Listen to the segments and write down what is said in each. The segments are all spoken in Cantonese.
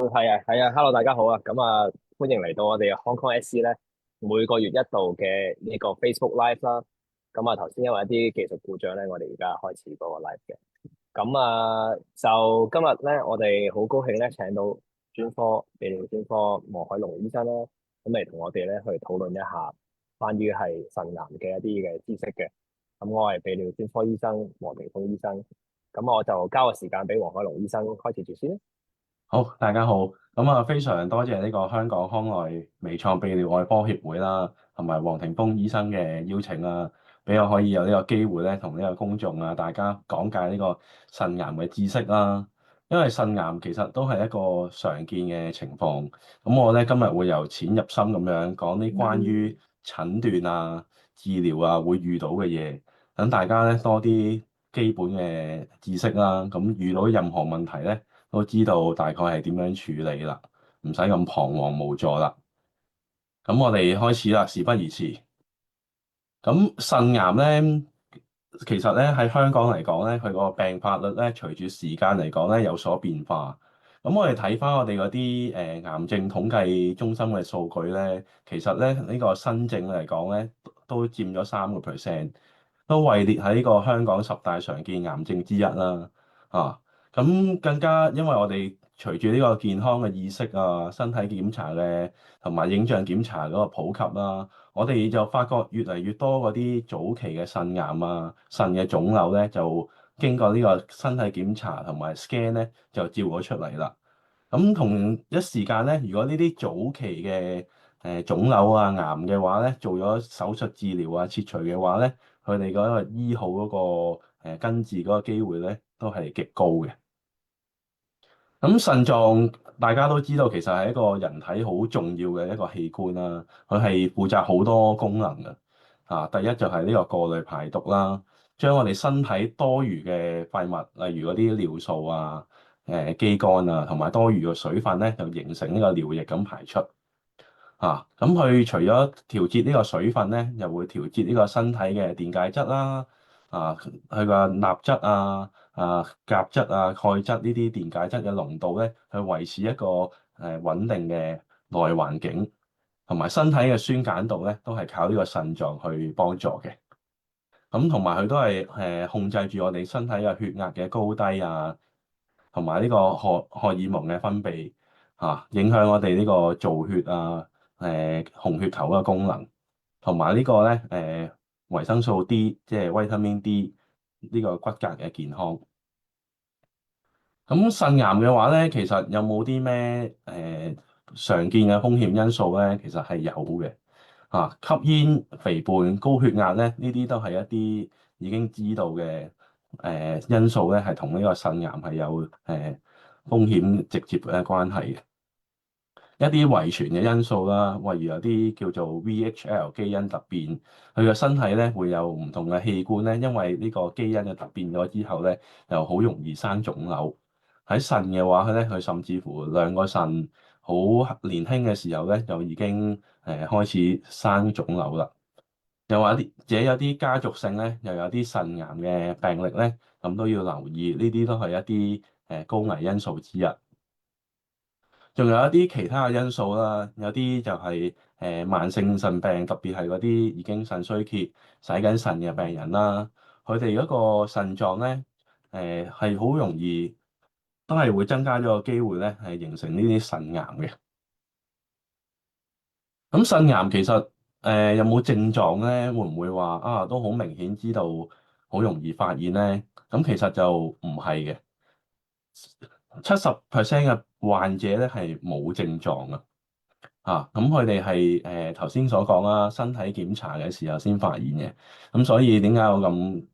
係啊，Hello，大家好啊，歡迎嚟到我哋 Hong Kong SC 咧，每個月一度嘅呢個 Facebook Live 啦。頭先因為一啲技術故障咧，我哋而家開始嗰個 live 嘅。就今日咧，我哋好高興咧，請到專科泌尿專科黃海龍醫生啦，咁嚟同我哋咧去討論一下關於係腎癌嘅一啲嘅知識嘅。咁我係泌尿專科醫生黃庭鋒醫生，咁我就交個時間俾黃海龍醫生開始住先。好，大家好。非常多謝呢個香港康內微創泌尿外科協會啦，同埋黃庭鋒醫生嘅邀請啦，俾我可以有呢個機會咧，同呢個公眾啊，大家講解呢個腎癌嘅知識啦。因為腎癌其實都係一個常見嘅情況，咁我咧今日會由淺入深咁樣講啲關於診斷啊、治療啊會遇到嘅嘢，等大家咧多啲基本嘅知識啦。咁遇到任何問題咧，都知道大概係點樣處理啦，唔使咁彷徨無助啦。咁我哋開始啦，事不宜遲。咁腎癌咧，其實咧喺香港嚟講咧，佢個病發率咧，隨住時間嚟講咧有所變化。咁我哋睇翻我哋嗰啲癌症統計中心嘅數據咧，其實咧呢個新症嚟講咧都佔咗3%，都位列喺呢個香港10大常見癌症之一啦。啊！咁更加，因為我哋隨住呢個健康嘅意識啊、身體檢查嘅同埋影像檢查嗰個普及啦，我哋就發覺越嚟越多嗰啲早期嘅腎癌啊、腎嘅腫瘤咧，就經過呢個身體檢查同埋 scan 咧，就照咗出嚟啦。咁同一時間咧，如果呢啲早期嘅腫瘤啊、癌嘅話咧，做咗手術治療啊、切除嘅話咧，佢哋嗰個醫好嗰個根治嗰個機會咧，都係極高嘅。咁腎臟大家都知道，其實係一個人體好重要嘅一個器官啦。佢係負責好多功能嘅。第一就係呢個過濾排毒啦，將我哋身體多餘嘅廢物，例如嗰啲尿素啊、肌酐啊，同埋多餘嘅水分咧，就形成呢個尿液咁排出。咁佢除咗調節呢個水分咧，又會調節呢個身體嘅電解質啦。佢個鈉質鉀質鈣質呢啲電解質嘅濃度咧，去維持一個穩定嘅內環境，同埋身體嘅酸鹼度咧，都係靠呢個腎臟去幫助嘅。咁同埋佢都係控制住我哋身體嘅血壓嘅高低啊，同埋呢個荷爾蒙嘅分泌影響我哋呢個造血啊、紅血球嘅功能，同埋呢個咧維生素 D，即係 Vitamin D 呢個骨骼嘅健康。咁腎癌嘅話咧，其實有冇啲咩常見嘅風險因素咧？其實係有嘅。吸煙、肥胖、高血壓咧，呢啲都係一啲已經知道嘅因素咧，係同呢個腎癌係有風險直接嘅關係嘅。一啲遺傳嘅因素啦，例如有啲叫做 VHL 基因突變，佢個身體咧會有唔同嘅器官咧，因為呢個基因嘅突變咗之後咧，又好容易生腫瘤。喺腎嘅話咧，佢甚至乎兩個腎好年輕嘅時候咧，就已經開始生腫瘤啦。又或者有啲家族性咧，又有啲腎癌嘅病歷咧，咁都要留意，呢啲都係一啲高危因素之一。仲有一啲其他嘅因素啦，有啲就係慢性腎病，特別係嗰啲已經腎衰竭、洗緊腎嘅病人啦，佢哋嗰個腎臟咧係好容易都係會增加咗個機會咧，係形成呢啲腎癌嘅。咁腎癌其實有冇症狀咧？會唔會話都好明顯知道，好容易發現咧？咁其實就唔係嘅。70% 嘅患者咧係冇症狀嘅。咁佢哋係頭先所講啦，身體檢查嘅時候先發現嘅。咁所以點解我咁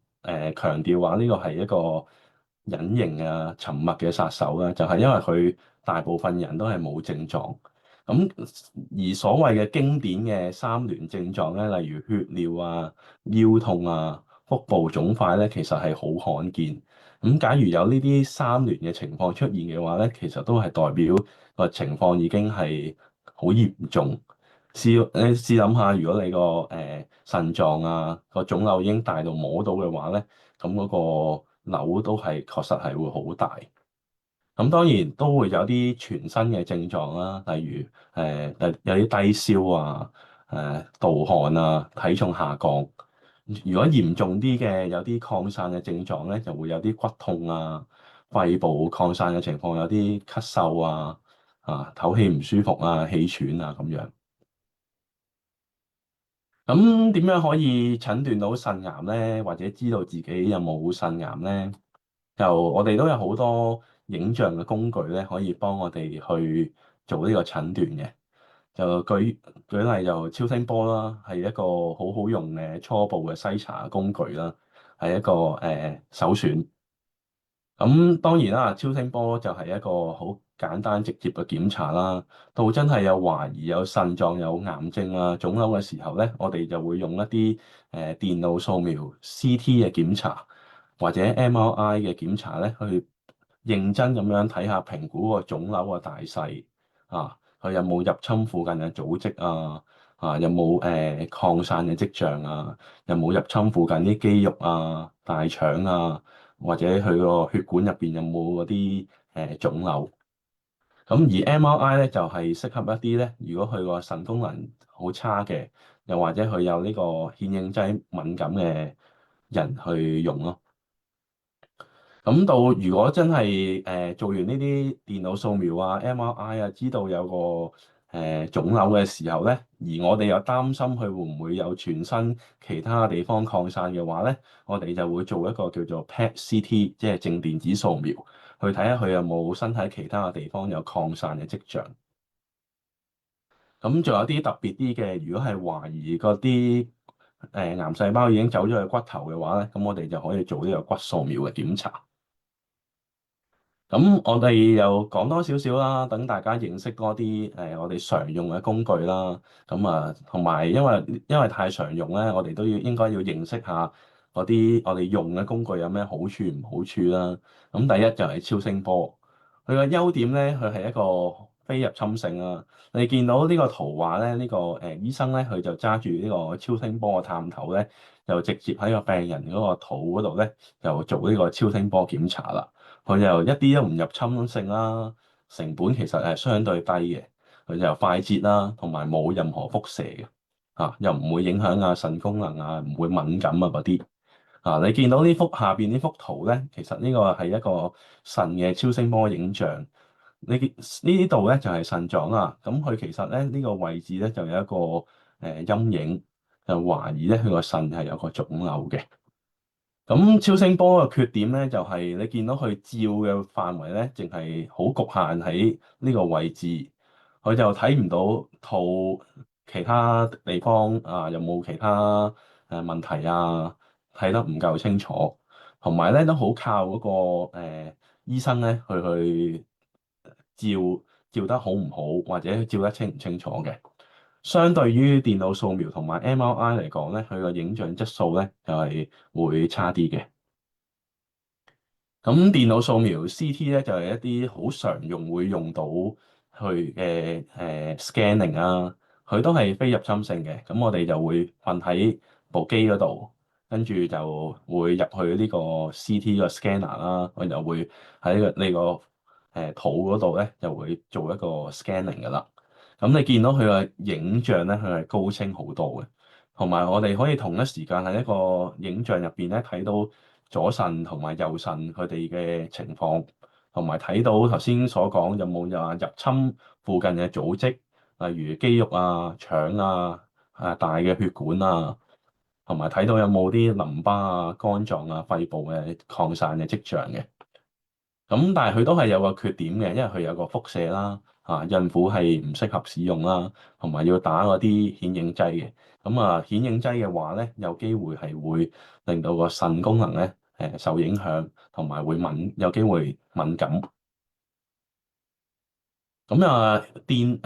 強調話呢個係一個隱形啊沉默嘅殺手咧？就係因為佢大部分人都係冇症狀。咁而所謂嘅經典嘅3聯症狀咧，例如血尿啊、腰痛啊、腹部腫塊咧，其實係好罕見。咁假如有呢啲3聯嘅情況出現嘅話咧，其實都係代表個情況已經係好嚴重。試諗下，如果你個腎臟個腫瘤已經大到摸到嘅話咧，咁嗰個瘤都係確實係會好大。咁當然都會有啲全身嘅症狀啦，例如有啲低燒啊、盜汗啊、體重下降。如果嚴重啲嘅有啲擴散嘅症狀咧，就會有啲骨痛啊、肺部擴散嘅情況，有啲咳嗽啊、唞氣唔舒服啊、氣喘啊咁樣。咁點樣可以診斷到腎癌咧，或者知道自己有冇腎癌咧？就我哋都有好多影像嘅工具咧，可以幫我哋去做呢個診斷嘅。就舉例就超聲波啦，係一個好好用嘅初步嘅篩查工具啦，係一個首選。咁當然啦，超聲波就係一個好簡單直接嘅檢查啦。到真係有懷疑有腎臟有癌症啊、腫瘤嘅時候咧，我哋就會用一啲電腦掃描 CT 嘅檢查或者 MRI 嘅檢查咧，去認真咁樣睇下評估個腫瘤嘅大細啊，佢有冇入侵附近嘅組織有冇擴散嘅跡象啊，有冇入侵附近啲肌肉啊、大腸啊。或者佢個血管入邊有冇嗰啲腫瘤。咁而 MRI 咧就係適合一啲咧，如果佢個腎功能好差嘅，又或者佢有呢個顯影劑敏感嘅人去用咯。咁到如果真係做完呢啲電腦掃描啊、MRI 啊，知道有個腫瘤嘅時候咧，而我哋又擔心佢會唔會有全身其他地方擴散嘅話咧，我哋就會做一個叫做 PET-CT，即係靜電子掃描，去睇下佢有冇身體其他嘅地方有擴散嘅跡象。咁仲有啲特別啲嘅，如果係懷疑嗰啲癌細胞已經走咗去骨頭嘅話咧，咁我哋就可以做呢個骨掃描嘅檢查。咁我哋又講多少少啦，等大家認識多啲我哋常用嘅工具啦。咁同埋因為太常用咧，我哋都應該要認識下嗰啲我哋用嘅工具有咩好處唔好處啦。咁第一就係超聲波，佢個優點咧，佢係一個非入侵性啦。你見到呢個圖畫咧，呢個醫生咧，佢就揸住呢個超聲波嘅探頭咧，就直接喺個病人嗰個肚嗰度咧，就做呢個超聲波檢查啦。佢就一啲都唔入侵性啦，成本其實係相對低嘅，佢就快捷啦，同埋冇任何輻射嘅，又唔會影響腎功能啊，唔會敏感啊嗰啲。你見到下邊呢幅圖咧，其實呢個係一個腎嘅超聲波影像。呢度咧就係腎臟啦，咁佢其實咧呢個位置咧就有一個陰影，就懷疑咧佢個腎係有個腫瘤嘅。咁超聲波嘅缺點咧，就係你見到佢照嘅範圍咧，淨係好局限喺呢個位置，佢就睇唔到肚其他地方有冇其他問題啊，睇得唔夠清楚，同埋咧都好靠嗰個醫生咧去照得好唔好，或者照得清唔清楚嘅。相對於電腦掃描同埋 MRI 嚟講咧，佢個影像質素咧就係會差啲嘅。咁電腦掃描 CT 咧就係一啲好常用會用到去嘅scanning 啊，佢都係非入侵性嘅。咁我哋就會瞓喺部機嗰度，跟住就會入去呢個 CT 個 scanner 啦，我就會喺呢個肚嗰度咧就會做一個 scanning 噶啦。咁你見到佢嘅影像咧，佢係高清好多嘅，同埋我哋可以同一時間喺一個影像入邊咧睇到左腎同埋右腎佢哋嘅情況，同埋睇到頭先所講有冇入侵附近嘅組織，例如肌肉啊、腸啊、大嘅血管啊，同埋睇到有冇啲淋巴啊、肝臟啊、肺部嘅擴散嘅跡象嘅。咁但係佢都係有個缺點嘅，因為佢有個輻射啦，孕婦係唔適合使用啦，同埋要打嗰啲顯影劑嘅。咁顯影劑嘅話咧，有機會係會令到個腎功能咧受影響，同埋有機會敏感。咁電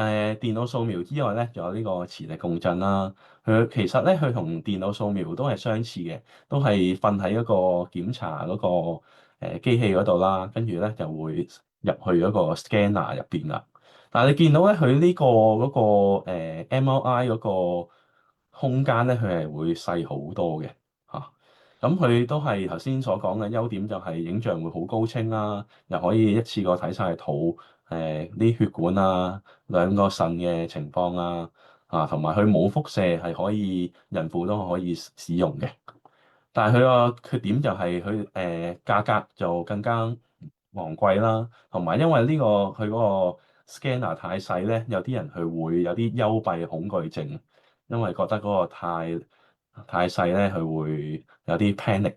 腦掃描之外咧，仲有呢個磁力共振啦。佢其實咧，佢同電腦掃描都係相似嘅，都係瞓喺一個檢查嗰個機器嗰度啦，跟住咧就會入去嗰個 scanner 入邊啦。但係你見到咧，佢呢個嗰個MRI 嗰個空間咧，佢係會細好多嘅嚇。咁佢都係頭先所講嘅優點，就係影像會好高清啦，又可以一次過睇晒肚啲血管啊、兩個腎嘅情況同埋佢冇輻射，係可以孕婦都可以使用嘅。但係佢個缺點就係佢價格就更加昂貴啦，同埋因為佢嗰個 scanner 太細咧，有啲人佢會有啲幽閉恐懼症，因為覺得嗰個太細咧，佢會有啲 panic。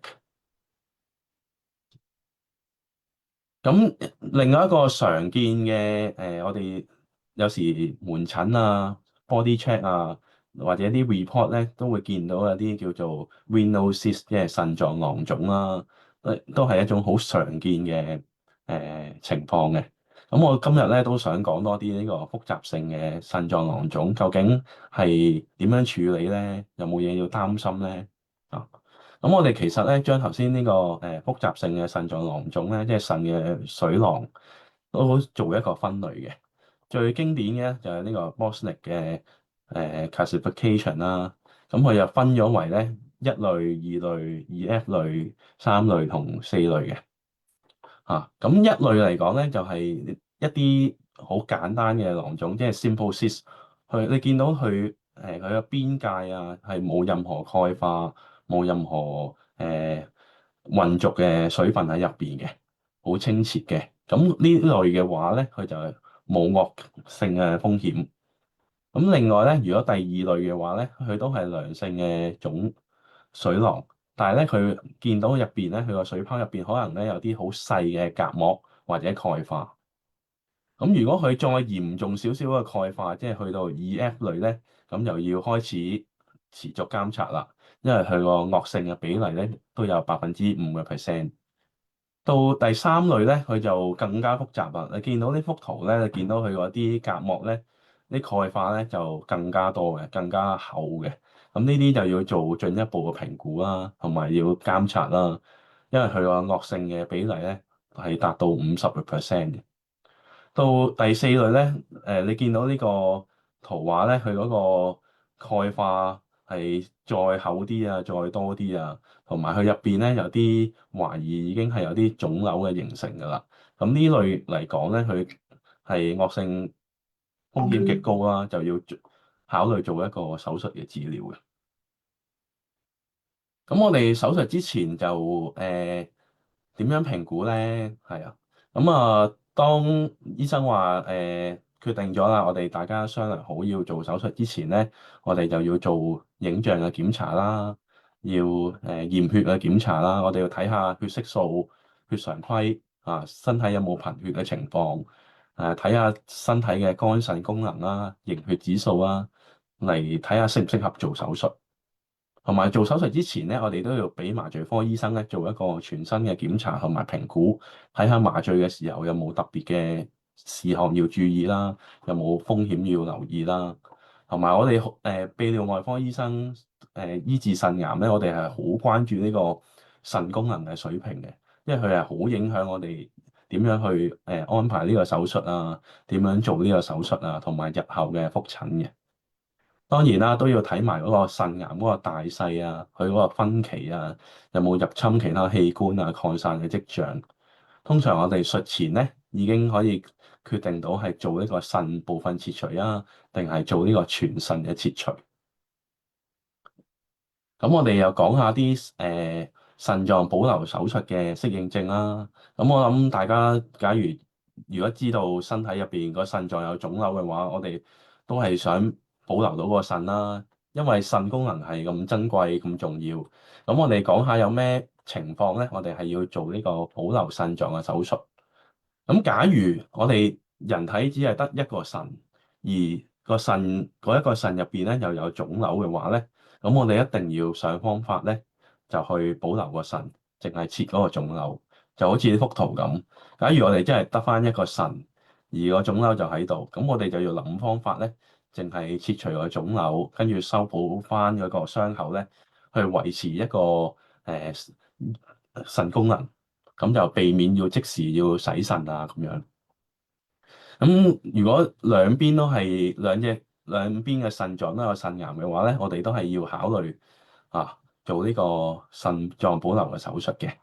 咁另外一個常見嘅我哋有時門診body check 或者啲 report 咧，都會見到有啲叫做 renal cyst，即係腎臟囊腫啦，都係一種好常見嘅情況嘅。咁我今日咧都想講多啲呢個複雜性嘅腎臟囊腫，究竟係點樣處理咧？有冇嘢要擔心咧？啊？咁我哋其實咧，將頭先呢個複雜性嘅腎臟囊腫咧，即係腎嘅水囊，都做一個分類嘅。最經典嘅就係呢個 Bosnick 嘅classification 啦。咁佢又分咗為咧一類、二類、2F 類、3類同4類嘅。咁一類嚟講咧，就係一啲好簡單嘅囊腫，即係 simple cyst。你見到佢嘅邊界係冇任何鈣化，冇任何混濁嘅水分喺入邊嘅，好清澈嘅。咁呢類嘅話咧，佢就係冇惡性嘅風險。咁另外咧，如果第二類嘅話咧，佢都係良性嘅腫水囊，但係咧佢見到入邊咧，佢個水泡入邊可能咧有啲好細嘅隔膜或者鈣化。咁如果佢再嚴重少少嘅鈣化，即係去到 2F 類咧，咁又要開始持續監察啦，因為佢個惡性嘅比例咧都有5%。到第三類咧，佢就更加複雜啦。你見到呢幅圖咧，你見到佢嗰啲隔膜咧，啲鈣化咧就更加多嘅，更加厚嘅。咁呢啲就要做進一步嘅評估啦，同埋要監察啦。因為佢個惡性嘅比例咧係達到50%嘅。到第四類咧，你見到呢個圖畫咧，佢嗰個鈣化係再厚啲再多啲同埋佢入邊咧有啲懷疑已經係有啲腫瘤嘅形成㗎啦。咁呢類嚟講咧，佢係惡性風險極高啦，就要考慮做一個手術嘅治療嘅。咁我哋手術之前就點樣評估咧？係啊，當醫生話決定咗啦，我哋大家商量好要做手術之前咧，我哋就要做影像嘅檢查啦，要驗血嘅檢查啦，我哋要睇下血色素、血常規身體有冇貧血嘅情況，睇下身體嘅肝腎功能凝血指數嚟睇下適唔適合做手術。同埋做手術之前咧，我哋都要俾麻醉科醫生咧做一個全身嘅檢查同埋評估，睇下麻醉嘅時候有冇特別嘅事項要注意啦，有冇風險要留意啦。同埋我哋泌尿外科醫生醫治腎癌咧，我哋係好關注呢個腎功能嘅水平嘅，因為佢係好影響我哋點樣去安排呢個手術點樣做呢個手術同埋日後嘅覆診嘅。當然啦，都要睇埋嗰個腎癌嗰個大細佢嗰個分期有冇入侵其他器官擴散嘅跡象。通常我哋術前咧已經可以決定到係做呢個腎部分切除定係做呢個全腎嘅切除。咁我哋又講下啲腎臟保留手術嘅適應症啦。咁我諗大家假如果知道身體入邊個腎臟有腫瘤嘅話，我哋都係想保留到個腎啦，因為腎功能係咁珍貴咁重要。咁我哋講下有咩情況咧，我哋係要做呢個保留腎臟嘅手術。咁假如我哋人體只係得一個腎，而個腎嗰一個腎入邊咧又有腫瘤嘅話咧，咁我哋一定要想方法咧，就去保留個腎，淨係切嗰個腫瘤，就好似呢幅圖咁。假如我哋真係得返一個腎，而個腫瘤就喺度，咁我哋就要諗方法咧，淨係切除個腫瘤，跟住修補返嗰個傷口咧，去維持一個腎功能，咁就避免要即時要洗腎咁樣。咁如果兩邊都係兩邊嘅腎臟都有腎癌嘅話咧，我哋都係要考慮做呢個腎臟保留嘅手術嘅。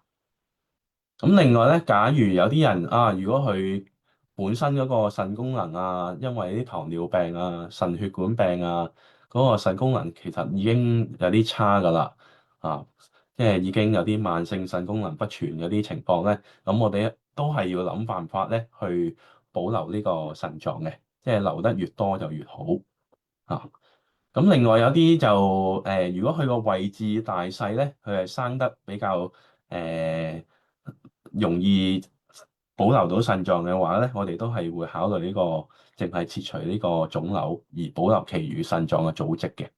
咁另外咧，假如有啲人啊，如果佢本身嗰個腎功能啊，因為啲糖尿病啊、腎血管病啊，嗰個腎功能其實已經有啲差㗎啦，啊，即係已經有啲慢性腎功能不全嗰啲情況咧，咁我哋都係要諗辦法咧去保留呢個腎臟嘅，即係留得越多就越好啊。咁另外有啲就如果佢個位置大細咧，佢係生得比較誒、容易保留到腎臟嘅話咧，我哋都係會考慮呢個淨係切除呢個腫瘤，而保留其餘腎臟嘅組織嘅。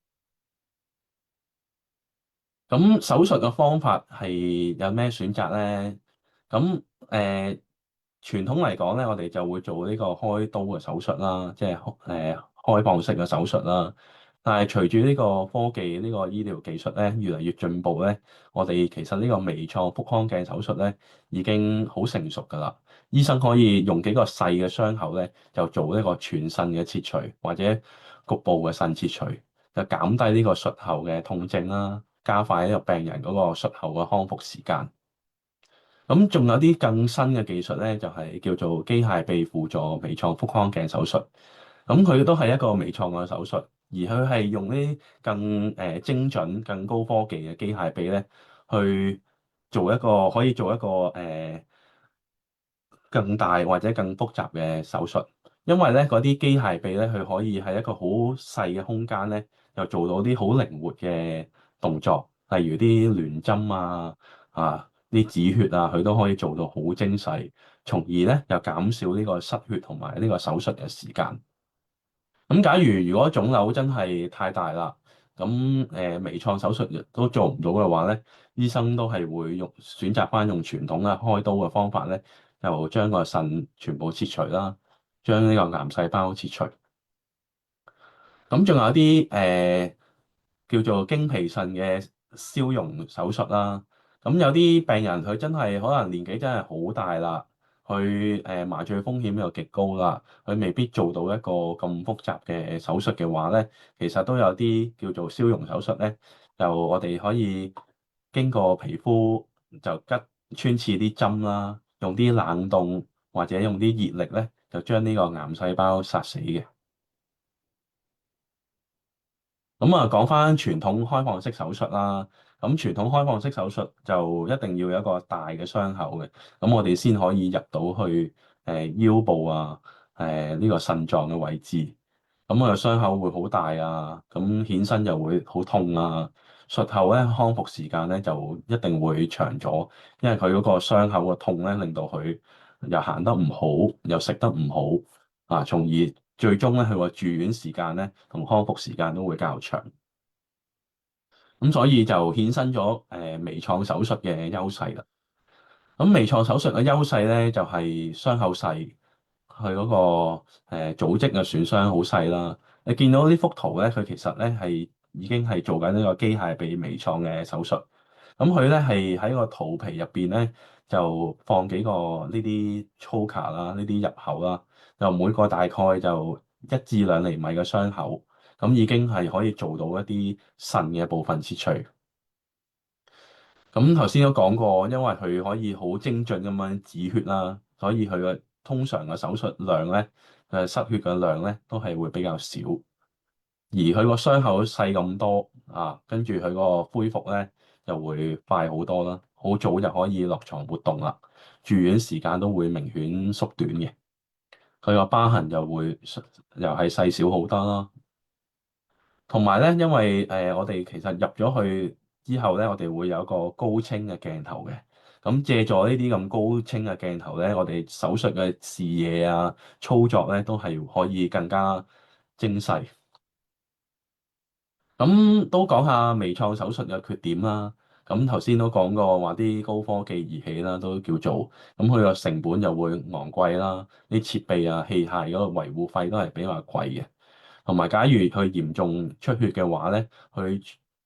咁手術嘅方法係有咩選擇咧？咁傳統嚟講咧，我哋就會做呢個開刀嘅手術啦，即係開放式嘅手術啦。但係隨住呢個科技、呢個醫療技術咧越嚟越進步咧，我哋其實呢個微創腹腔鏡手術咧已經好成熟㗎啦。醫生可以用幾個細嘅傷口咧，就做呢個全腎嘅切除，或者局部嘅腎切除，就減低呢個術後嘅痛症啦，加快呢個病人嗰個術後嘅康復時間。咁仲有啲更新嘅技術咧，就係叫做機械臂輔助微創腹腔鏡手術。咁佢都係一個微創嘅手術，而佢係用啲更精準、更高科技嘅機械臂咧，去可以做一個更大或者更複雜嘅手術。因為咧嗰啲機械臂咧，佢可以喺一個好細嘅空間咧，又做到啲好靈活嘅動作，例如啲聯針啲止血啊，佢都可以做到好精細，從而咧又減少呢個失血同埋呢個手術嘅時間。咁假如果腫瘤真係太大啦，咁微創手術亦都做唔到嘅話咧，醫生都係會選擇翻用傳統嘅開刀嘅方法咧，就將個腎全部切除啦，將呢個癌細胞切除。咁仲有啲叫做經皮腎嘅消融手術啦。咁有啲病人佢真係可能年紀真係好大啦，佢麻醉風險又極高啦，佢未必做到一個咁複雜嘅手術嘅話咧，其實都有啲叫做消融手術咧，就我哋可以經過皮膚就穿刺啲針啦，用啲冷凍或者用啲熱力咧，就將呢個癌細胞殺死嘅。咁啊，講翻傳統開放式手術啦。咁傳統開放式手術就一定要有一個大嘅傷口嘅，咁我哋先可以入到去腰部呢個腎臟嘅位置。咁啊，傷口會好大啊，咁顯身又會好痛啊。術後咧康復時間咧就一定會長咗，因為佢嗰個傷口嘅痛咧令到佢又行得唔好，又食得唔好從而最終咧佢個住院時間咧同康復時間都會較長。咁所以就衍生咗微創手術嘅優勢啦。咁微創手術嘅優勢咧就係傷口細，佢嗰個組織嘅損傷好細啦。你見到呢幅圖咧，佢其實咧係已經係做緊呢個機械臂微創嘅手術。咁佢咧係喺個肚皮入邊咧就放幾個呢啲粗卡啦，呢啲入口啦，就每個大概就1至2厘米嘅傷口。咁已經係可以做到一啲腎嘅部分切除。咁頭先都講過，因為佢可以好精準咁樣止血啦，所以佢嘅通常嘅手術量咧，失血嘅量咧都係會比較少。而佢個傷口細咁多跟住佢個恢復咧就會快好多啦，好早就可以落床活動啦，住院時間都會明顯縮短嘅。佢個疤痕又係細小好多啦。同埋咧，因為我哋其實入咗去之後咧，我哋會有一個高清嘅鏡頭嘅。咁借助呢啲咁高清嘅鏡頭咧，我哋手術嘅視野操作咧都係可以更加精細。咁都講下微創手術嘅缺點啦。咁頭先都講過話啲高科技儀器啦，都叫做咁佢個成本就會昂貴啦，啲設備器械嗰個維護費都係比較貴嘅。同埋，假如佢嚴重出血嘅話咧，佢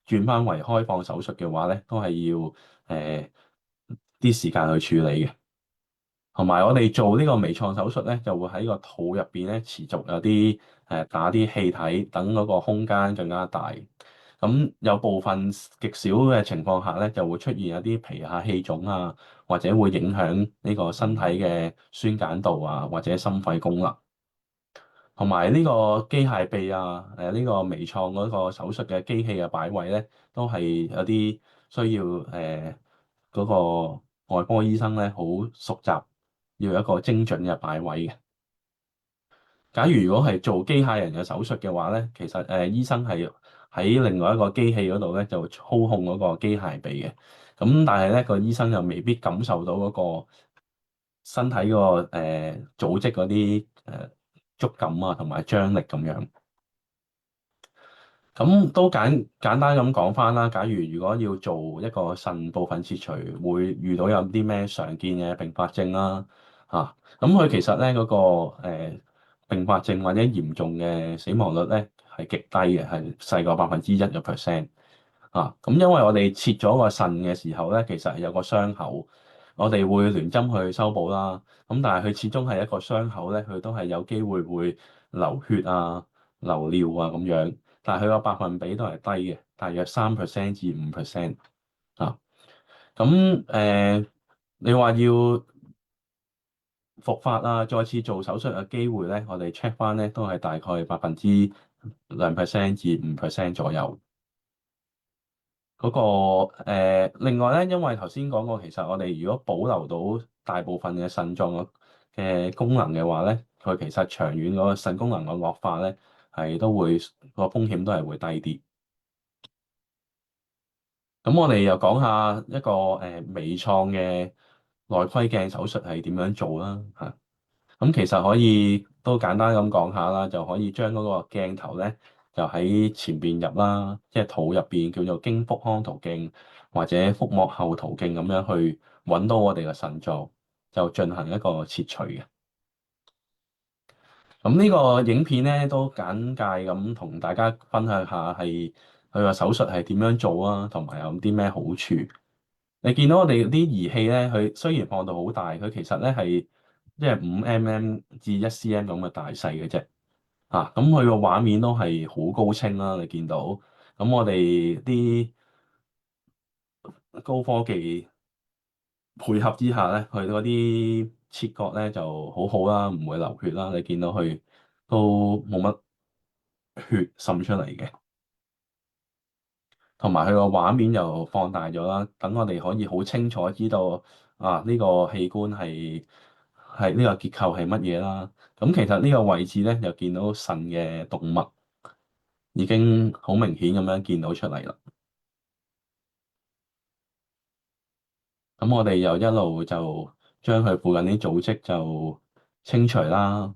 轉翻為開放手術嘅話咧，都係要啲時間去處理嘅。同埋，我哋做呢個微創手術咧，就會喺個肚入邊咧持續有啲打啲氣體，等嗰個空間更加大。咁有部分極少嘅情況下咧，就會出現一啲皮下氣腫啊，或者會影響呢個身體嘅酸鹼度啊，或者心肺功能。同埋呢個機械臂啊，呢個微創嗰個手術嘅機器嘅擺位咧，都係有啲需要嗰個外科醫生咧好熟習，要有一個精準嘅擺位嘅。如果係做機械人嘅手術嘅話咧，其實醫生係喺另外一個機器嗰度咧就操控嗰個機械臂嘅。咁但係咧個醫生又未必感受到嗰個身體個組織嗰啲觸感啊同埋張力咁樣。咁都簡單咁講翻啦。如果要做一個腎部分切除，會遇到有啲咩常見嘅併發症啦？咁佢其實咧嗰個併發症或者嚴重嘅死亡率咧係極低嘅，係細過1%咁因為我哋切咗個腎嘅時候咧，其實係有個傷口，我哋會聯針去修補啦。咁但係佢始終係一個傷口咧，佢都係有機會會流血啊、流尿啊咁樣。但係佢個百分比都係低嘅，大約3%至5%啊。咁你話要復發啊，再次做手術嘅機會咧，我哋 check 翻咧都係大概2%至5%左右。另外咧，因為頭先講過，其實我哋如果保留到大部分嘅腎臟嘅功能嘅話咧，佢其實長遠嗰個腎功能嘅惡化咧，係都會個風險都係會低啲。咁我哋又講下一個微創嘅內窺鏡手術係點樣做啦嚇。咁其實可以都簡單咁講下啦，就可以將嗰個鏡頭咧就喺前邊入啦，即係肚入邊叫做經腹腔途徑或者腹膜後途徑咁樣去揾到我哋嘅腎臟，就進行一個切除嘅。咁呢個影片咧都簡介咁同大家分享下係佢個手術係點樣做啊，同埋有啲咩好處。你見到我哋啲儀器咧，佢雖然放到好大，佢其實咧係即係5mm至1cm 咁嘅大細嘅啫。咁佢個畫面都係好高清啦，你見到。咁我哋啲高科技配合之下咧，佢嗰啲切割咧就好好啦，唔會流血啦。你見到佢都冇乜血滲出嚟嘅，同埋佢個畫面又放大咗啦，等我哋可以好清楚知道呢個器官係呢個結構係乜嘢啦。咁其實呢個位置咧，就見到腎嘅動脈已經好明顯咁樣見到出嚟啦。咁我哋又一路就將佢附近啲組織就清除啦，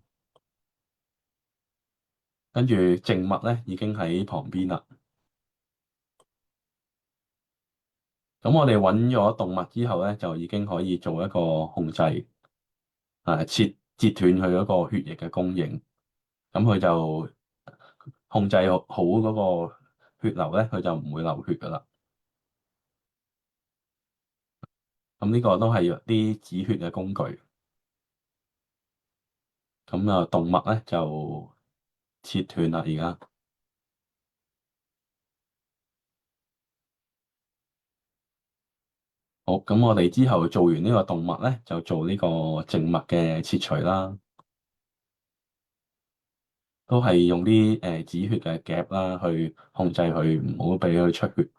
跟住靜脈咧已經喺旁邊啦。咁我哋揾咗動脈之後咧，就已經可以做一個控制，截斷佢嗰個血液嘅供應。咁佢就控制好嗰個血流咧，佢就唔會流血噶啦。咁呢個都係啲止血嘅工具。咁動脈咧就切斷啦，而家。好，咁我哋之後做完呢個動脈咧，就做呢個靜脈嘅切除啦，都係用啲止血嘅夾啦，去控制佢唔好俾佢出血。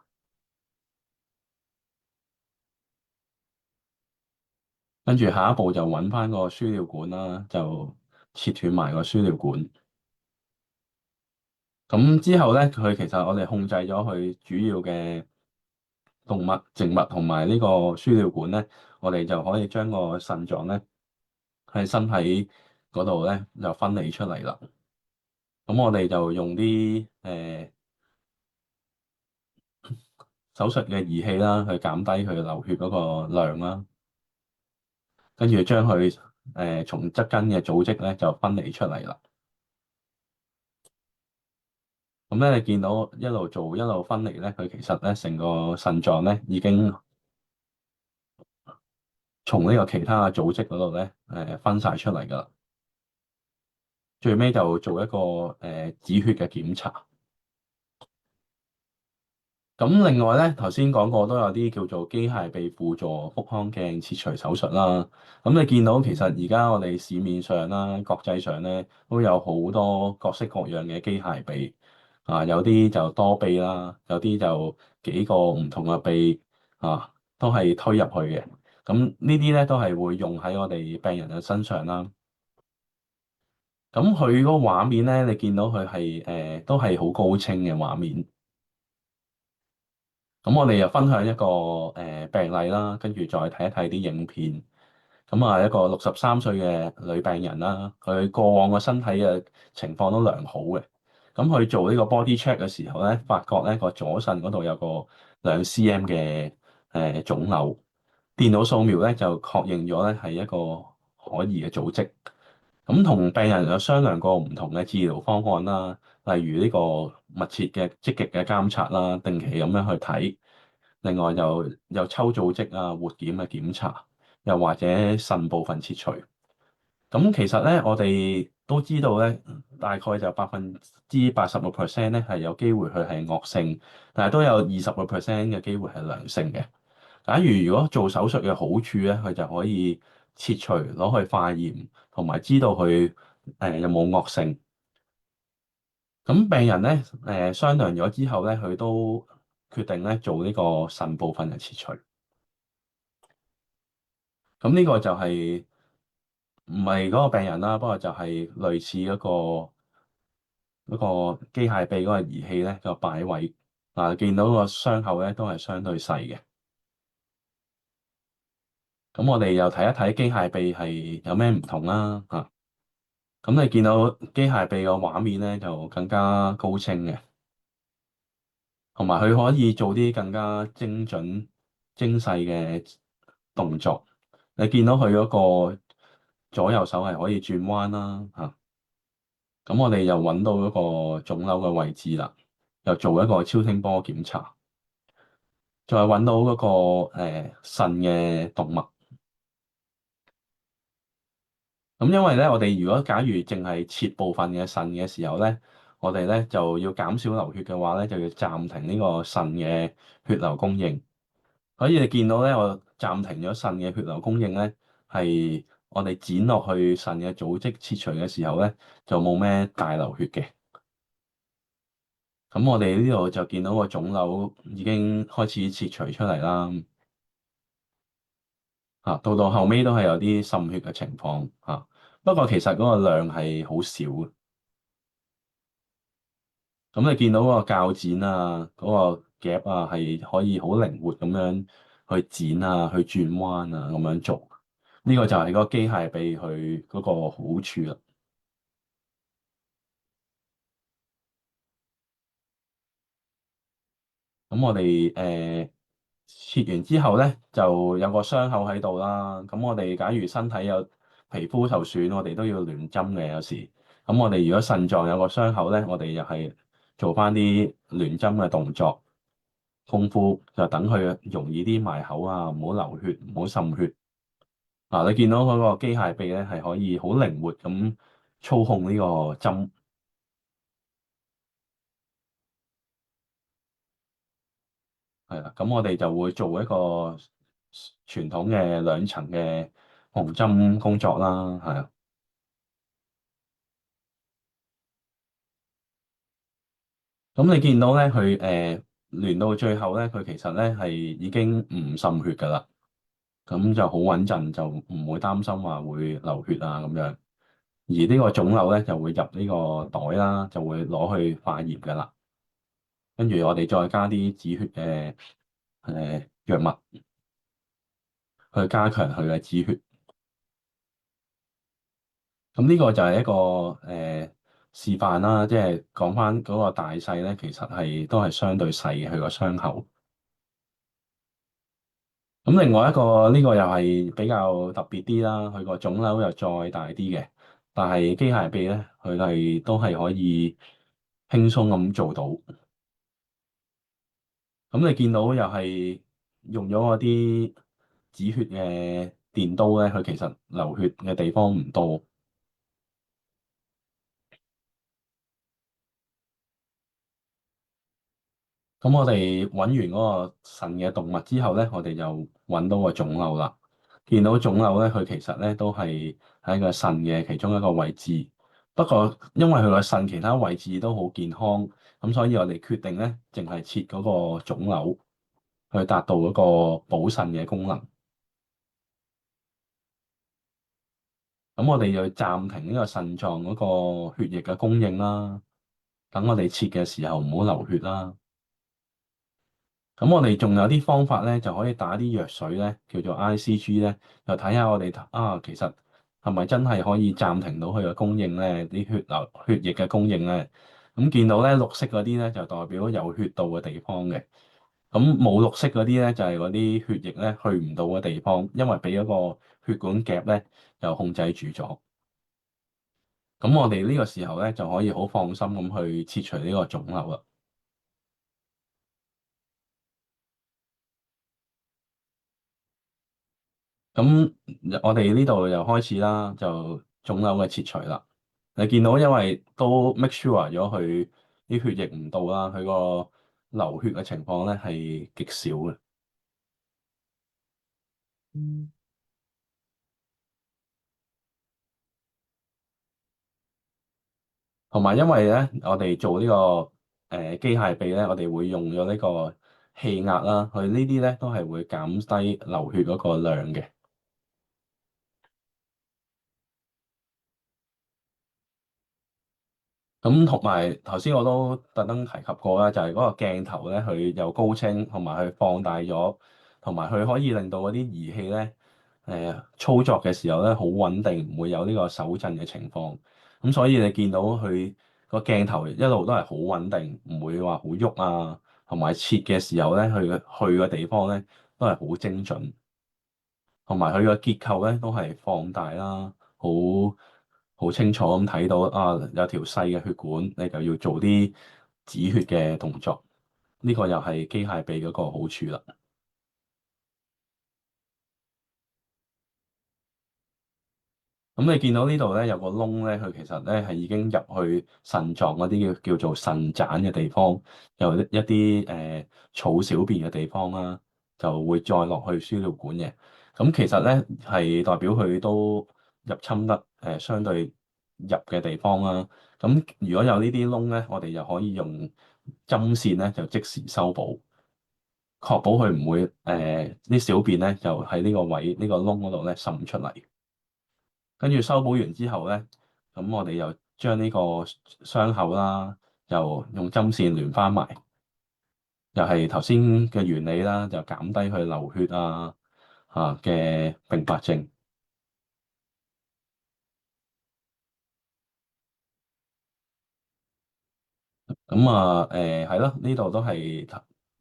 跟住下一步就揾翻個輸尿管啦，就切斷埋個輸尿管。咁之後咧，佢其實我哋控制咗佢主要嘅動脈、靜脈同埋呢個輸尿管咧，我哋就可以將個腎臟咧喺身體嗰度咧就分離出嚟啦。咁我哋就用啲手術嘅儀器啦，去減低佢流血嗰個量啦，跟住將佢從側根嘅組織咧就分離出嚟啦。咁咧，你見到一路做一路分離咧，佢其實咧成個腎臟咧已經從呢個其他嘅組織嗰度咧分晒出嚟㗎啦。最尾就做一個止血嘅檢查。咁另外咧，頭先講過都有啲叫做機械臂輔助腹腔鏡切除手術啦。咁你見到其實而家我哋市面上啦、國際上咧都有好多各式各樣嘅機械臂啊，有啲就多臂啦，有啲就幾個唔同嘅臂啊，都係推入去嘅。咁呢啲咧都係會用喺我哋病人嘅身上啦。咁佢嗰個畫面咧，你見到佢係都係好高清嘅畫面。咁我哋又分享一個病例啦，跟住再睇一睇啲影片。咁啊，一個63歲嘅女病人啦，佢過往個身體嘅情況都良好嘅。咁佢做呢個 body check 嘅時候咧，發覺咧個左腎嗰度有個2cm 嘅腫瘤，電腦掃描咧就確認咗咧係一個可疑嘅組織。咁同病人有商量過唔同嘅治療方案啦，例如呢個密切嘅積極嘅監察啦，定期咁樣去睇。另外又抽組織啊、活檢嘅檢查，又或者腎部分切除。咁其實咧，我哋都知道咧，大概就80%咧係有機會佢係惡性，但係都有20% 嘅機會係良性嘅。假如做手術嘅好處咧，佢就可以切除攞去化驗，同埋知道佢有冇惡性。咁病人咧商量咗之後咧，佢都決定咧做呢個腎部分嘅切除。咁呢個就係唔係嗰個病人啦，不過就係類似嗰個機械臂嗰個儀器咧個擺位啊，見到個傷口咧都係相對細嘅。咁我哋又睇一睇機械臂係有咩唔同啦嚇。咁你見到機械臂個畫面咧就更加高清嘅，同埋佢可以做啲更加精準、精細嘅動作。你見到佢嗰個左右手係可以轉彎啦嚇。咁我哋又揾到嗰個腫瘤嘅位置啦，又做一個超聲波檢查，再揾到嗰個腎嘅動脈。咁因為咧，我哋如果假如淨係切部分嘅腎嘅時候咧，我哋咧就要減少流血嘅話咧，就要暫停呢個腎嘅血流供應。所以你見到咧，我暫停咗腎嘅血流供應咧，係我哋剪落去腎嘅組織切除嘅時候咧，就冇咩大流血嘅。咁我哋呢度就見到個腫瘤已經開始切除出嚟啦，到後尾都係有啲滲血嘅情況嚇。不過其實嗰個量係好少嘅。咁你見到嗰個鉸剪啊，嗰個夾啊，係可以好靈活咁樣去剪啊，去轉彎啊，咁樣做。呢個就係嗰個機械臂佢嗰個好處啦。咁我哋切完之後咧，就有個傷口喺度啦。咁我哋假如身體有皮膚受損，我哋都要聯針嘅有時。咁我哋如果腎臟有個傷口咧，我哋又係做翻啲聯針嘅動作功夫，就等佢容易啲埋口啊，唔好流血，唔好滲血。嗱，你見到嗰個機械臂咧係可以好靈活咁操控呢個針。係啦，咁我哋就會做一個傳統嘅兩層嘅紅針工作啦，係啊。咁你見到咧，佢連到最後咧，佢其實咧係已經唔滲血㗎啦，咁就好穩陣，就唔會擔心話會流血啊咁樣。而呢個腫瘤咧就會入呢個袋啦，就會攞去化驗㗎啦。跟住我哋再加啲止血嘅藥物去加強佢嘅止血。咁呢個就係一個示範啦，即係講翻嗰個大細咧，其實都係相對細嘅佢個傷口。咁另外一個呢個又係比較特別啲啦，佢個腫瘤又再大啲嘅，但係機械臂咧，佢都係可以輕鬆咁做到。咁你見到又係用咗嗰啲止血嘅電刀咧，佢其實流血嘅地方唔多。咁我哋揾完嗰個腎嘅動脈之後咧，我哋就揾到個腫瘤啦。見到腫瘤咧，佢其實咧都係喺個腎嘅其中一個位置。不過因為佢個腎其他位置都好健康，咁所以我哋決定咧，淨係切嗰個腫瘤，去達到嗰個補腎嘅功能。咁我哋就暫停呢個腎臟嗰個血液嘅供應啦。等我哋切嘅時候唔好流血啦。咁我哋仲有啲方法咧，就可以打啲藥水咧，叫做 ICG 咧，就睇下我哋其實係咪真係可以暫停到佢嘅供應咧？啲血液嘅供應咧，咁見到咧綠色嗰啲咧就代表有血到嘅地方嘅，咁冇綠色嗰啲咧就係嗰啲血液咧去唔到嘅地方，因為俾嗰個血管夾咧就控制住咗。咁我哋呢個時候咧就可以好放心咁去切除呢個腫瘤啦。咁我哋呢度又開始啦，就腫瘤嘅切除啦。你見到因為都 make sure 咗佢啲血液唔到啦，佢個流血嘅情況咧係極少嘅。同埋因為咧，我哋做呢個機械臂咧，我哋會用咗呢個氣壓啦，佢呢啲咧都係會減低流血嗰個量嘅。咁同埋頭先我都特登提及過啦，就係嗰個鏡頭咧，佢又高清，同埋佢放大咗，同埋佢可以令到嗰啲儀器咧，操作嘅時候咧好穩定，唔會有呢個手震嘅情況。咁所以你見到佢個鏡頭一路都係好穩定，唔會話好喐啊。同埋切嘅時候咧，佢嘅地方咧都係好精準。同埋佢個結構咧都係放大啦，好清楚咁睇到有條細嘅血管，你就要做啲止血嘅動作。呢個又係機械臂嗰個好處啦。咁你見到呢度咧有個窿咧，佢其實咧係已經入去腎臟嗰啲叫做腎盞嘅地方，有一啲儲小便嘅地方啦，就會再落去輸尿管嘅。咁其實咧係代表佢都入侵得相對入嘅地方啦。咁如果有呢啲窿咧，我哋就可以用針線咧就即時修補，確保佢唔會啲小便咧就喺呢個位呢個窿嗰度咧滲出嚟。跟住修補完之後咧，咁我哋又將呢個傷口啦，又用針線連翻埋，又係頭先嘅原理啦，就減低佢流血嘅併發症。咁係咯，呢度都係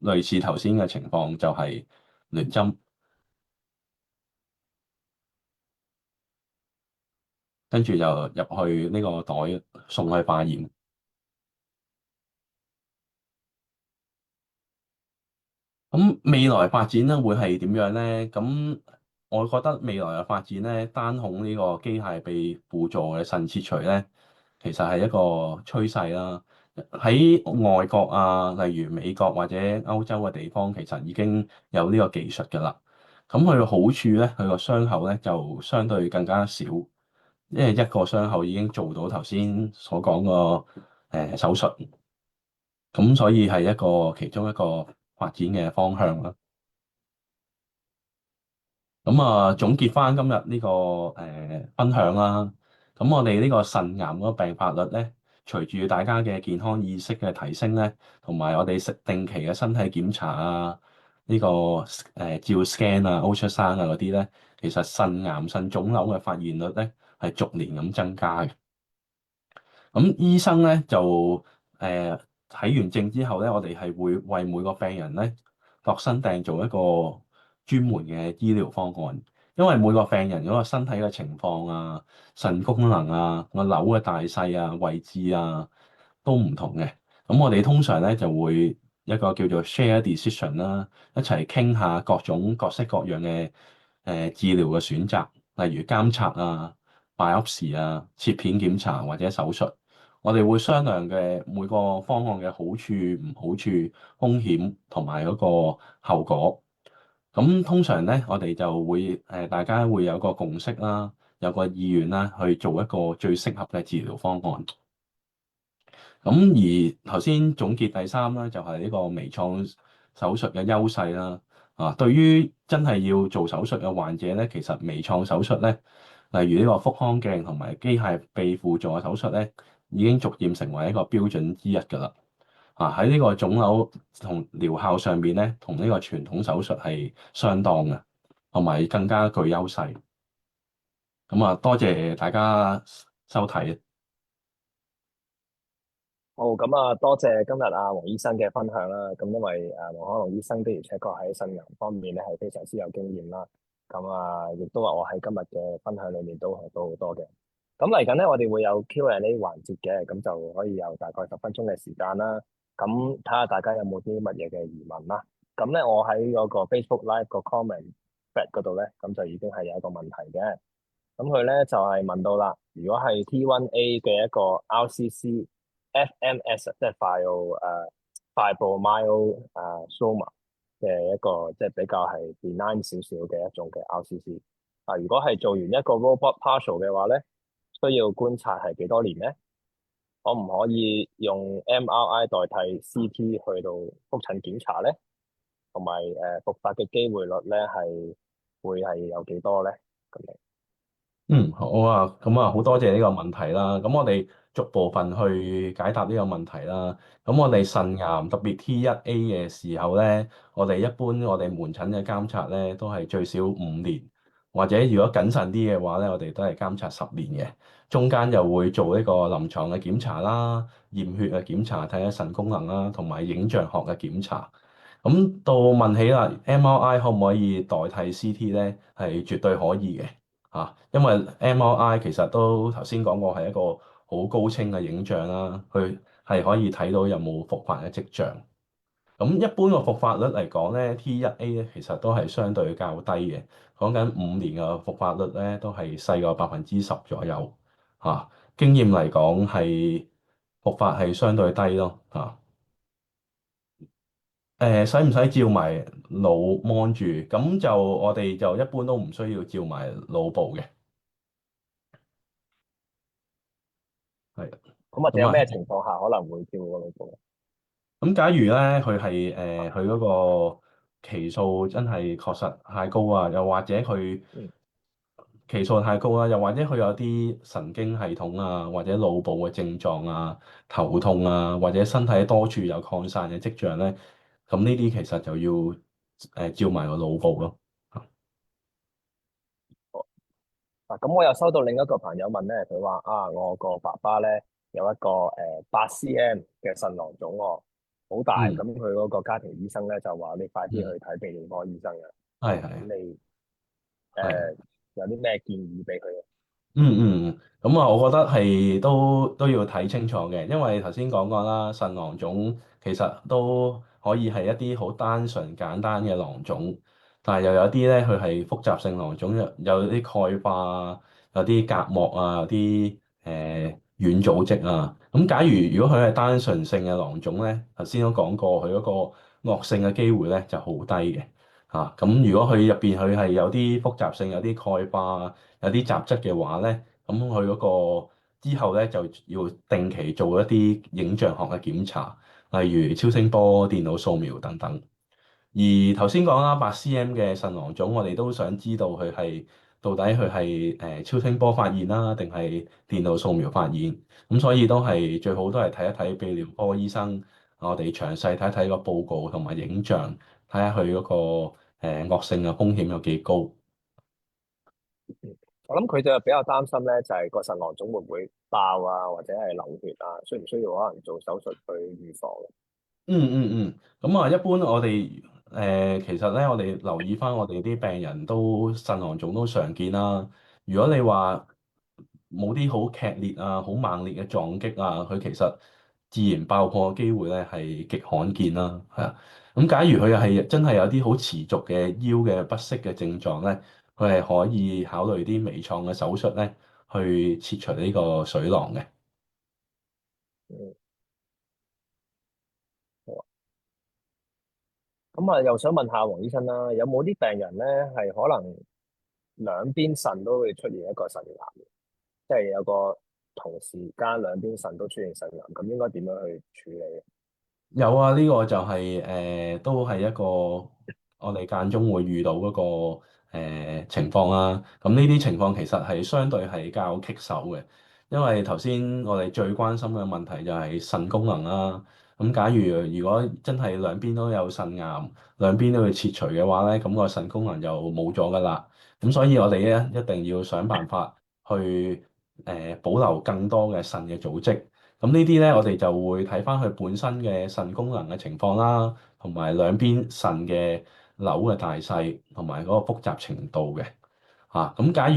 類似頭先嘅情況，就係連針，跟住就入去呢個袋送去化驗。咁未來發展咧會係點樣咧？咁我覺得未來嘅發展咧，單孔呢個機械臂輔助嘅腎切除咧，其實係一個趨勢啦。喺外國例如美國或者歐洲嘅地方，其實已經有呢個技術㗎啦。咁佢嘅好處咧，佢個傷口咧就相對更加少，因為一個傷口已經做到頭先所講個手術。咁所以係一個其中一個發展嘅方向啦。咁總結翻今日呢個分享啦。咁我哋呢個腎癌嗰個病發率咧，隨住大家嘅健康意識嘅提升咧，同埋我哋食定期嘅身體檢查呢個照 scan ultrasound 嗰啲咧，其實腎癌、腎腫瘤嘅發現率咧係逐年咁增加嘅。咁醫生咧就睇完症之後咧，我哋係會為每個病人咧度身訂做一個專門嘅醫療方案，因為每個病人嗰個身體嘅情況腎功能個瘤嘅大細位置都唔同嘅。咁我哋通常咧就會一個叫做 share decision 啦，一齊傾下各種各式各樣嘅治療嘅選擇，例如監察biopsy 切片檢查或者手術。我哋會商量嘅每個方案嘅好處、唔好處、風險同埋嗰個後果。咁通常咧，我哋就會大家會有個共識啦，有個意願啦，去做一個最適合嘅治療方案。咁而頭先總結第三咧，就係呢個微創手術嘅優勢啦。啊，對於真係要做手術嘅患者咧，其實微創手術咧，例如呢個腹腔鏡同埋機械臂輔助嘅手術咧，已經逐漸成為一個標準之一㗎啦。啊，喺呢個腫瘤同療效上邊咧，同呢個傳統手術係相當嘅，同埋更加具優勢。咁啊，多謝大家收睇。好，咁啊，多謝今日阿黃醫生嘅分享啦。咁因為黃康龍醫生的而且確喺腎癌方面咧係非常之有經驗啦。咁啊，亦都話我喺今日嘅分享裏面都學到好多嘅。咁嚟緊咧，我哋會有 Q&A 環節嘅，咁就可以有大概10分鐘嘅時間啦。咁睇下大家有冇啲乜嘢嘅疑問啦。咁咧，我喺嗰個 Facebook Live 個 comment thread 嗰度咧，咁就已經係有一個問題嘅。咁佢咧就係問到啦，如果係 T1A 嘅一個 RCC FMS 即係 fibromyosarcoma 嘅一個即係比較係 benign 少少嘅一種嘅 RCC。啊，如果係做完一個 robot partial 嘅話咧，需要觀察係幾多年咧？可唔可以用 MRI 代替 CT 去到覆診檢查咧？同埋復發嘅機會率咧係會係有幾多咧？咁樣。嗯，好啊，咁啊，好多謝呢個問題啦。咁我哋逐部分去解答呢個問題啦。咁我哋腎癌特別 T1A 嘅時候咧，我哋門診嘅監察咧都係最少5年，或者如果謹慎啲嘅話咧，我哋都係監察10年嘅。中間又會做呢個臨床嘅檢查啦、驗血嘅檢查，睇下腎功能啦，同埋影像學嘅檢查。咁到問起啦，MRI 可唔可以代替 CT 咧？係絕對可以嘅。因為 MRI 其實都頭先講過係一個好高清嘅影像啦，佢係可以睇到有冇復發嘅跡象。咁一般個復發率嚟講咧，T1A 咧其實都係相對較低嘅，講緊5年嘅復發率咧都係細過10%左右。經驗嚟講係復發係相對低咯。使唔使照埋腦望住？咁就我哋就一般都唔需要照埋腦部嘅。係。咁或者咁啊。有咩情況下可能會叫個腦部？咁假如咧佢嗰個期數真係確實太高啊，又或者佢嗯，期數太高啦，又或者佢有啲神經系統啊，或者腦部嘅症狀啊、頭痛啊，或者身體多處有擴散嘅跡象咧，咁呢啲其實就要照埋個腦部咯。啊，咁我又收到另一個朋友問咧，佢話啊，我個爸爸咧有一個8cm 嘅腎囊腫喎，好大，咁嗯，佢嗰個家庭醫生咧就話你快啲去嗯，睇泌尿科醫生嘅。係係咁你係。有啲咩建議俾佢咧？咁啊，我覺得係都要睇清楚嘅，因為頭先講過啦，腎囊腫其實都可以係一啲好單純簡單嘅囊腫，但係又有啲咧佢係複雜性囊腫，有啲鈣化啊，有啲隔膜啊，有啲軟組織啊。咁假如佢係單純性嘅囊腫咧，頭先都講過，佢嗰個惡性嘅機會咧就好低嘅。咁如果佢入邊佢係有啲複雜性，有啲鈣化，有啲雜質嘅話咧，咁佢嗰個之後咧就要定期做一啲影像學嘅檢查，例如超聲波、電腦掃描等等。而頭先講啦，8cm 嘅腎囊腫，我哋都想知道佢係超聲波發現啦，定係電腦掃描發現？咁所以最好都係睇一睇泌尿科醫生，我哋詳細睇一睇個報告同埋影像，睇下佢嗰個惡性嘅風險有幾高。我諗佢就比較擔心咧，就係個腎囊腫會唔會爆啊，或者係流血啊，需唔需要可能做手術去預防咧？咁啊，一般其實咧，我哋留意翻我哋啲病人都腎囊腫都常見啦。如果你話冇啲好劇烈啊、好猛烈嘅撞擊啊，佢其實自然爆破嘅機會咧係極罕見啦，係啊。咁假如佢又係真係有啲好持續嘅腰嘅不適嘅症狀咧，佢係可以考慮啲微創嘅手術咧，去切除呢個水囊嘅。嗯，好啊。咁啊，又想問下黃醫生啦，有冇啲病人咧係可能兩邊腎都會出現一個腎癌，即係有個同時間兩邊腎都出現腎癌，咁應該點樣去處理？有啊，呢個就係都係一個我哋間中會遇到嗰個情況啦。咁呢啲情況其實係相對係較棘手嘅，因為頭先我哋最關心嘅問題就係腎功能啦。咁假如果真係兩邊都有腎癌，兩邊都要切除嘅話咧，咁個腎功能就冇咗㗎啦。咁所以我哋咧一定要想辦法去保留更多嘅腎嘅組織。咁呢啲咧，我哋就會睇翻佢本身嘅腎功能嘅情況啦，同埋兩邊腎嘅瘤嘅大細，同埋嗰個複雜程度嘅嚇。咁假如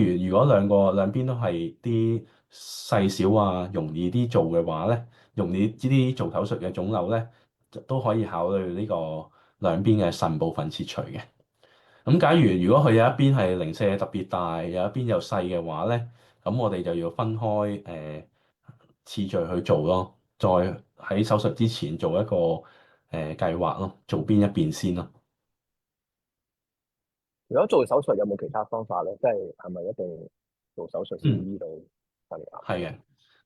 兩邊都係啲細小啊，容易啲做嘅話咧，容易呢啲做手術嘅腫瘤咧，都可以考慮呢個兩邊嘅腎部分切除嘅。咁假如果佢有一邊係零舍特別大，有一邊又細嘅話咧，咁我哋就要分開次序去做咯，再喺手術之前做一個計劃咯，做邊一邊先咯。如果做手術有冇其他方法咧？即係係咪一定做手術先嗯。醫到腎癌？係嘅，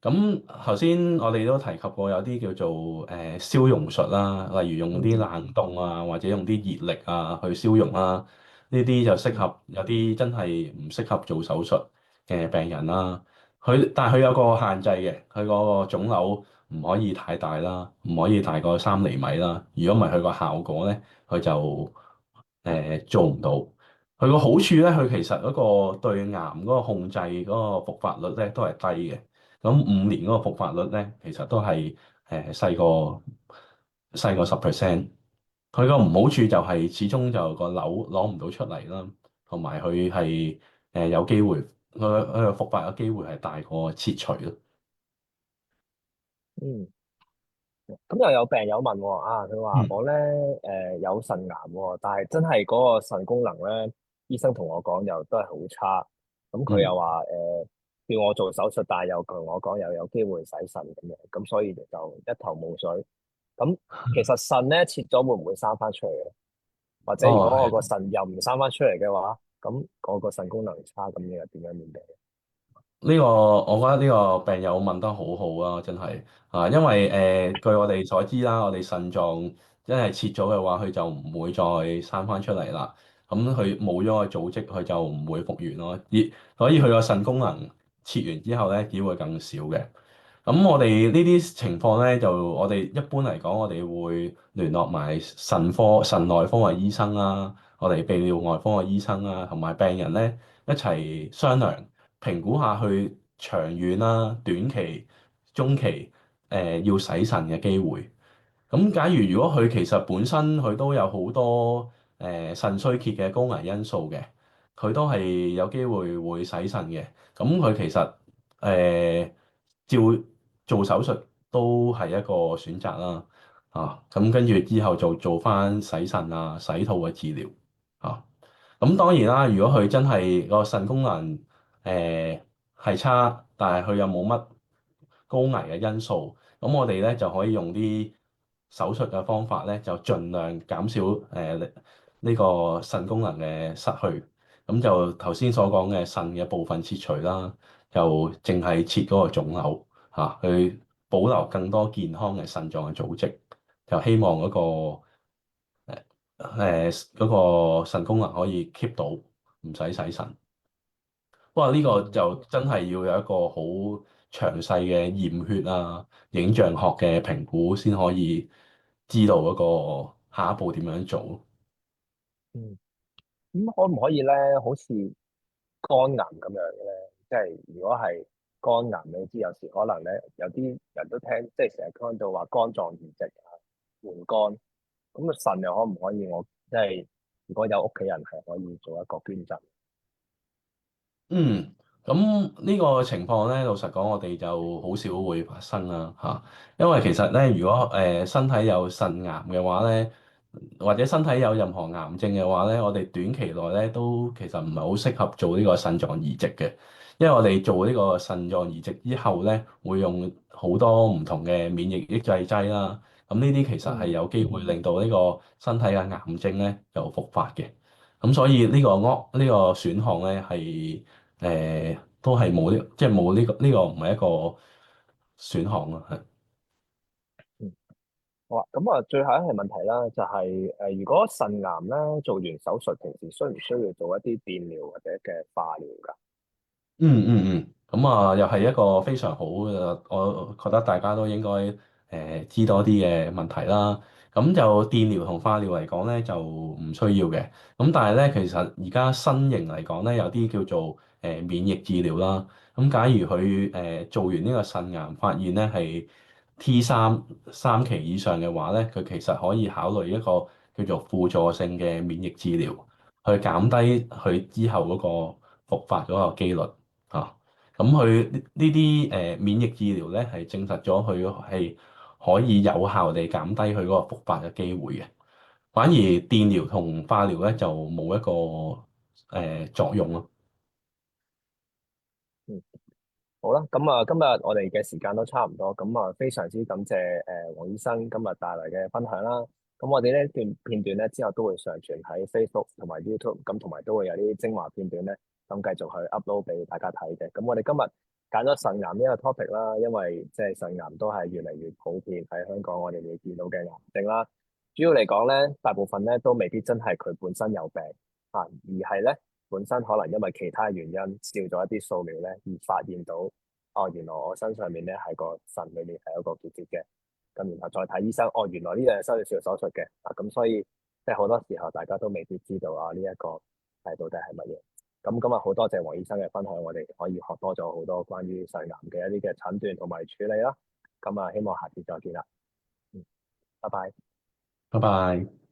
咁頭先我哋都提及過有啲叫做消融術啦，例如用啲嗯冷凍啊，或者用啲熱力啊去消融啦，呢啲就適嗯合有啲真係唔適合做手術嘅病人啦。但係佢有個限制嘅，佢嗰個腫瘤唔可以太大啦，唔可以大過3厘米啦。如果唔係，佢個效果咧，佢就做唔到。佢個好處咧，佢其實嗰個對癌嗰個控制嗰個復發率咧都係低嘅。咁5年嗰個復發率咧，其實都係細過10%。佢個唔好處就係始終就個瘤攞唔到出嚟啦，同埋佢係有機會佢個復發嘅機會係大過切除咯。嗯。咁又有病友問喎，佢話嗯我咧有腎癌喎，但係真係嗰個腎功能咧，醫生同我講又都係好差。咁佢嗯。又話叫我做手術，但係又同我講又有機會洗腎咁樣，咁所以就一頭霧水。咁其實腎咧切咗會唔會生翻出嚟嘅？或者如哦，果我個係。腎又唔生翻出嚟嘅話，咁我個腎功能差，咁你又點樣面對？呢個我覺得呢個病友問得好好啊，真係啊，因為據我哋所知啦，我哋腎臟真係切咗嘅話，佢就唔會再生翻出嚟啦。咁佢冇咗個組織，佢就唔會復原咯。所以佢個腎功能切完之後咧，只會更少嘅。咁我哋呢啲情況咧，就我哋一般嚟講，我哋會聯絡埋腎內科嘅醫生啦，我哋泌尿外科嘅醫生啦，同埋病人咧一齊商量評估下去長遠啦、短期、中期要洗腎嘅機會。咁假如果佢其實本身佢都有好多腎衰竭嘅高危因素嘅，佢都係有機會會洗腎嘅。咁佢其實照做手術都係一個選擇啦。咁跟住之後就做翻洗腎啊、洗肚嘅治療啊。咁當然啦，如果佢真係個腎功能係差，但係佢又冇乜高危嘅因素，咁我哋咧就可以用啲手術嘅方法咧，就盡量減少呢個腎功能嘅失去。咁就頭先所講嘅腎嘅部分切除啦，就淨係切嗰個腫瘤去保留更多健康嘅腎臟嘅組織，就希望嗰個腎功能可以 keep 到，唔使洗腎。不過呢個嗯就真係要有一個好詳細嘅驗血啊、影像學嘅評估先可以知道嗰個下一步點樣做。嗯。咁可唔可以咧，好似肝癌咁樣嘅咧？即係如果係肝癌，你知有時可能咧，有啲人都聽，即係成日聽到話肝臟移植啊、換肝，咁個腎又可唔可以我即係如果有屋企人係可以做一個捐贈？嗯，咁呢個情況咧，老實講，我哋就好少會發生啦嚇，因為其實咧，如果身體有腎癌嘅話咧，或者身體有任何癌症嘅話咧，我哋短期內咧都其實唔係好適合做呢個腎臟移植嘅，因為我哋做呢個腎臟移植之後咧，會用好多唔同嘅免疫抑制劑啦。咁呢啲其實係嗯有機會令到呢個身體嘅癌症咧又復發嘅。咁所以呢個選項咧係都係冇呢，即係冇呢個唔係一個選項咯。係。嗯，好啊。咁啊，最後一題問題啦，就係如果腎癌咧做完手術，平時需唔需要做一啲電療或者嘅化療㗎？咁啊，又係一個非常好嘅，我覺得大家都應該知多啲嘅問題啦。咁就電療同化療嚟講咧，就唔需要嘅。咁但係咧，其實而家新型嚟講咧，有啲叫做免疫治療啦。咁假如佢做完呢個腎癌，發現咧係 T3 期以上嘅話咧，佢其實可以考慮一個叫做輔助性嘅免疫治療，去減低佢之後嗰個復發嗰個機率。啊，咁佢呢啲免疫治療咧係證實咗佢係可以有效地減低佢嗰個復發嘅機會嘅，反而電療同化療咧就冇一個作用咯。嗯。好啦，咁啊，今日我哋嘅時間都差唔多，咁啊，非常之感謝黃醫生今日帶來嘅分享啦。咁我哋呢段片段咧之後都會上傳喺 Facebook 同埋 YouTube，咁同埋都會有啲精華片段咧，咁繼續去 upload 俾大家睇嘅。咁我哋今日揀咗腎癌呢一個 topic 啦，因為即係腎癌都係越嚟越普遍喺香港，我哋會見到嘅癌症啦。主要嚟講咧，大部分咧都未必真係佢本身有病啊，而係咧本身可能因為其他原因少咗一啲掃描咧，而發現到哦，原來我身上面咧係個腎裏面係有個結節嘅，咁然後再睇醫生，哦，原來呢樣需要手術嘅啊，咁所以即係好多時候大家都未必知道啊呢一個係到底係乜嘢。咁今日好多謝黃醫生嘅分享，我哋可以學多咗好多關於腎癌嘅一啲嘅診斷同埋處理啦。咁啊，希望下次再見啦。嗯，拜拜。拜拜。